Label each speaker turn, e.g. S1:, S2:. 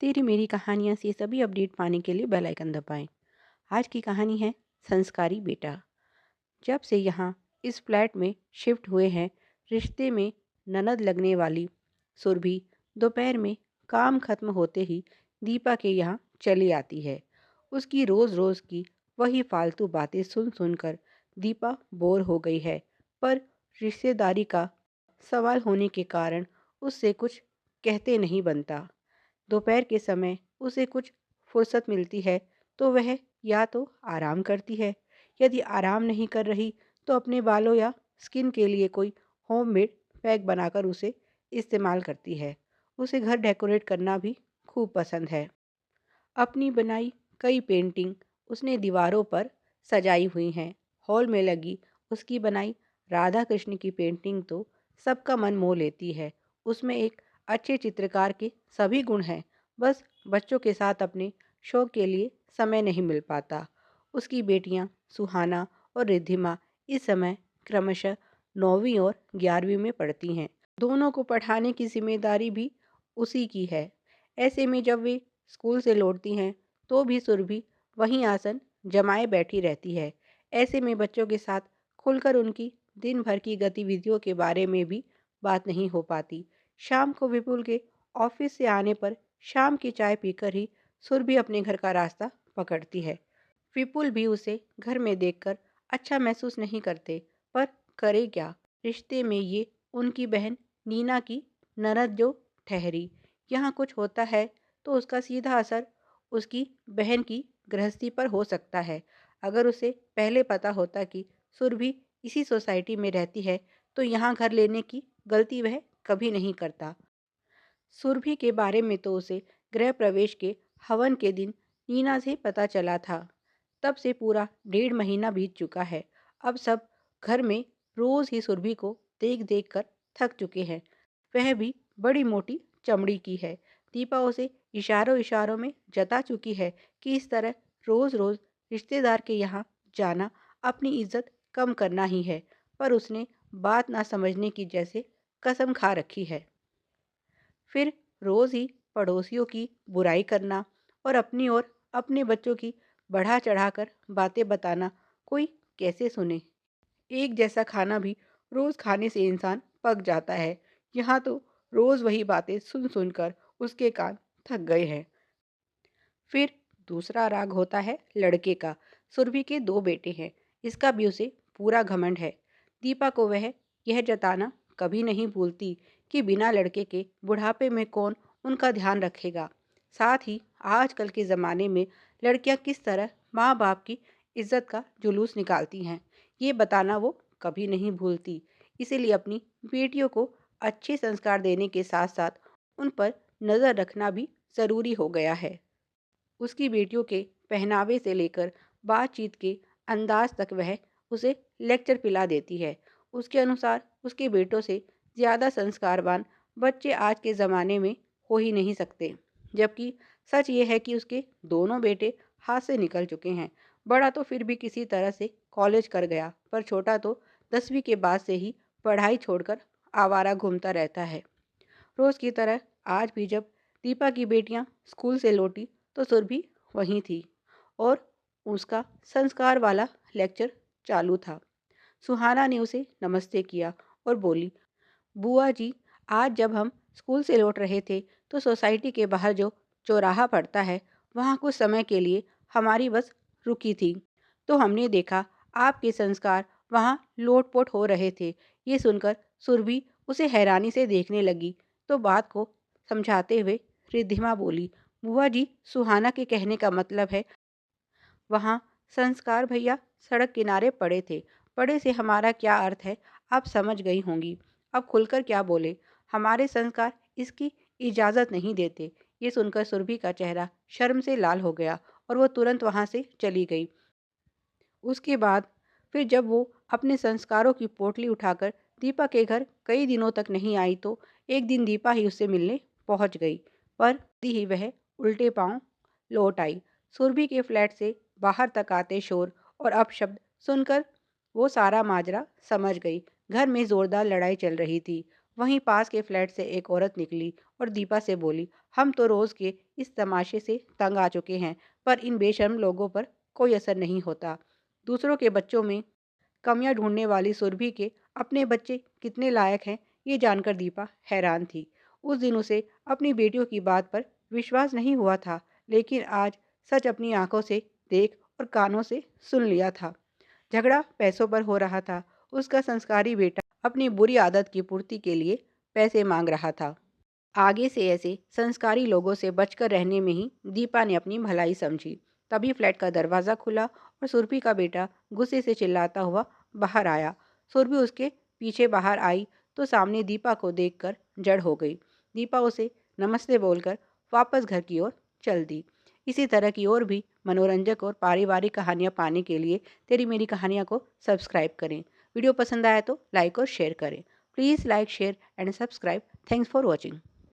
S1: तेरी मेरी कहानियाँ से सभी अपडेट पाने के लिए बेल आइकन दबाएं। आज की कहानी है संस्कारी बेटा। जब से यहाँ इस फ्लैट में शिफ्ट हुए हैं, रिश्ते में ननद लगने वाली सुरभि दोपहर में काम खत्म होते ही दीपा के यहाँ चली आती है। उसकी रोज़ रोज़ की वही फालतू बातें सुन सुनकर दीपा बोर हो गई है, पर रिश्तेदारी का सवाल होने के कारण उससे कुछ कहते नहीं बनता। दोपहर के समय उसे कुछ फुर्सत मिलती है तो वह या तो आराम करती है, यदि आराम नहीं कर रही तो अपने बालों या स्किन के लिए कोई होममेड पैक बनाकर उसे इस्तेमाल करती है। उसे घर डेकोरेट करना भी खूब पसंद है। अपनी बनाई कई पेंटिंग उसने दीवारों पर सजाई हुई हैं। हॉल में लगी उसकी बनाई राधा कृष्ण की पेंटिंग तो सबका मन मोह लेती है। उसमें एक अच्छे चित्रकार के सभी गुण हैं, बस बच्चों के साथ अपने शौक के लिए समय नहीं मिल पाता। उसकी बेटियां सुहाना और रिद्धिमा इस समय क्रमशः 9वीं और 11वीं में पढ़ती हैं। दोनों को पढ़ाने की जिम्मेदारी भी उसी की है। ऐसे में जब वे स्कूल से लौटती हैं तो भी सुरभि वहीं आसन जमाए बैठी रहती है। ऐसे में बच्चों के साथ खुलकर उनकी दिन भर की गतिविधियों के बारे में भी बात नहीं हो पाती। शाम को विपुल के ऑफिस से आने पर शाम की चाय पीकर ही सुरभि अपने घर का रास्ता पकड़ती है। विपुल भी उसे घर में देखकर अच्छा महसूस नहीं करते, पर करे क्या। रिश्ते में ये उनकी बहन नीना की ननद जो ठहरी। यहाँ कुछ होता है तो उसका सीधा असर उसकी बहन की गृहस्थी पर हो सकता है। अगर उसे पहले पता होता कि सुरभि इसी सोसाइटी में रहती है तो यहाँ घर लेने की गलती वह कभी नहीं करता। सुरभि के बारे में तो उसे गृह प्रवेश के हवन के दिन नीना से पता चला था। तब से पूरा 1.5 महीना बीत चुका है। अब सब घर में रोज ही सुरभि को देख देख कर थक चुके हैं। वह भी बड़ी मोटी चमड़ी की है। दीपा उसे इशारों इशारों में जता चुकी है कि इस तरह रोज रोज रिश्तेदार के यहाँ जाना अपनी इज्जत कम करना ही है, पर उसने बात ना समझने की जैसे कसम खा रखी है। फिर रोज़ ही पड़ोसियों की बुराई करना और अपनी और अपने बच्चों की बढ़ा चढ़ाकर बातें बताना कोई कैसे सुने। एक जैसा खाना भी रोज़ खाने से इंसान पक जाता है। यहाँ तो रोज़ वही बातें सुन सुनकर उसके कान थक गए हैं। फिर दूसरा राग होता है लड़के का। सुरभि के 2 बेटे हैं, इसका भी उसे पूरा घमंड है। दीपा को वह यह जताना कभी नहीं भूलती कि बिना लड़के के बुढ़ापे में कौन उनका ध्यान रखेगा। साथ ही आजकल के ज़माने में लड़कियां किस तरह माँ बाप की इज्जत का जुलूस निकालती हैं, ये बताना वो कभी नहीं भूलती। इसीलिए अपनी बेटियों को अच्छे संस्कार देने के साथ साथ उन पर नज़र रखना भी ज़रूरी हो गया है। उसकी बेटियों के पहनावे से लेकर बातचीत के अंदाज तक वह उसे लेक्चर पिला देती है। उसके अनुसार उसके बेटों से ज़्यादा संस्कारवान बच्चे आज के ज़माने में हो ही नहीं सकते। जबकि सच ये है कि उसके दोनों बेटे हाथ से निकल चुके हैं। बड़ा तो फिर भी किसी तरह से कॉलेज कर गया, पर छोटा तो 10वीं के बाद से ही पढ़ाई छोड़कर आवारा घूमता रहता है। रोज़ की तरह आज भी जब दीपा की बेटियां स्कूल से लौटी तो सुरभि वहीं थी और उसका संस्कार वाला लेक्चर चालू था। सुहाना ने उसे नमस्ते किया और बोली, बुआ जी, आज जब हम स्कूल से लौट रहे थे तो सोसाइटी के बाहर जो चौराहा पड़ता है वहाँ कुछ समय के लिए हमारी बस रुकी थी, तो हमने देखा आपके संस्कार वहाँ लोट-पोट हो रहे थे। ये सुनकर सुरभि उसे हैरानी से देखने लगी, तो बात को समझाते हुए रिद्धिमा बोली, बुआ जी, सुहाना के कहने का मतलब है वहाँ संस्कार भैया सड़क किनारे पड़े थे। पड़े से हमारा क्या अर्थ है, आप समझ गई होंगी। अब खुलकर क्या बोले, हमारे संस्कार इसकी इजाज़त नहीं देते। ये सुनकर सुरभि का चेहरा शर्म से लाल हो गया और वो तुरंत वहाँ से चली गई। उसके बाद फिर जब वो अपने संस्कारों की पोटली उठाकर दीपा के घर कई दिनों तक नहीं आई तो एक दिन दीपा ही उससे मिलने पहुंच गई, पर ही वह उल्टे पांव लौट आई। सुरभि के फ्लैट से बाहर तक आते शोर और अपशब्द सुनकर वो सारा माजरा समझ गई। घर में जोरदार लड़ाई चल रही थी। वहीं पास के फ्लैट से एक औरत निकली और दीपा से बोली, हम तो रोज़ के इस तमाशे से तंग आ चुके हैं, पर इन बेशर्म लोगों पर कोई असर नहीं होता। दूसरों के बच्चों में कमियां ढूंढने वाली सुरभि के अपने बच्चे कितने लायक हैं, ये जानकर दीपा हैरान थी। उस दिन उसे अपनी बेटियों की बात पर विश्वास नहीं हुआ था, लेकिन आज सच अपनी आंखों से देख और कानों से सुन लिया था। झगड़ा पैसों पर हो रहा था। उसका संस्कारी बेटा अपनी बुरी आदत की पूर्ति के लिए पैसे मांग रहा था। आगे से ऐसे संस्कारी लोगों से बचकर रहने में ही दीपा ने अपनी भलाई समझी। तभी फ्लैट का दरवाज़ा खुला और सुरभि का बेटा गुस्से से चिल्लाता हुआ बाहर आया। सुरभि उसके पीछे बाहर आई तो सामने दीपा को देखकर जड़ हो गई। दीपा उसे नमस्ते बोलकर वापस घर की ओर चल दी। इसी तरह की और भी मनोरंजक और पारिवारिक कहानियाँ पाने के लिए तेरी मेरी कहानियाँ को सब्सक्राइब करें। वीडियो पसंद आया तो लाइक और शेयर करें। Please like share and subscribe. Thanks for watching.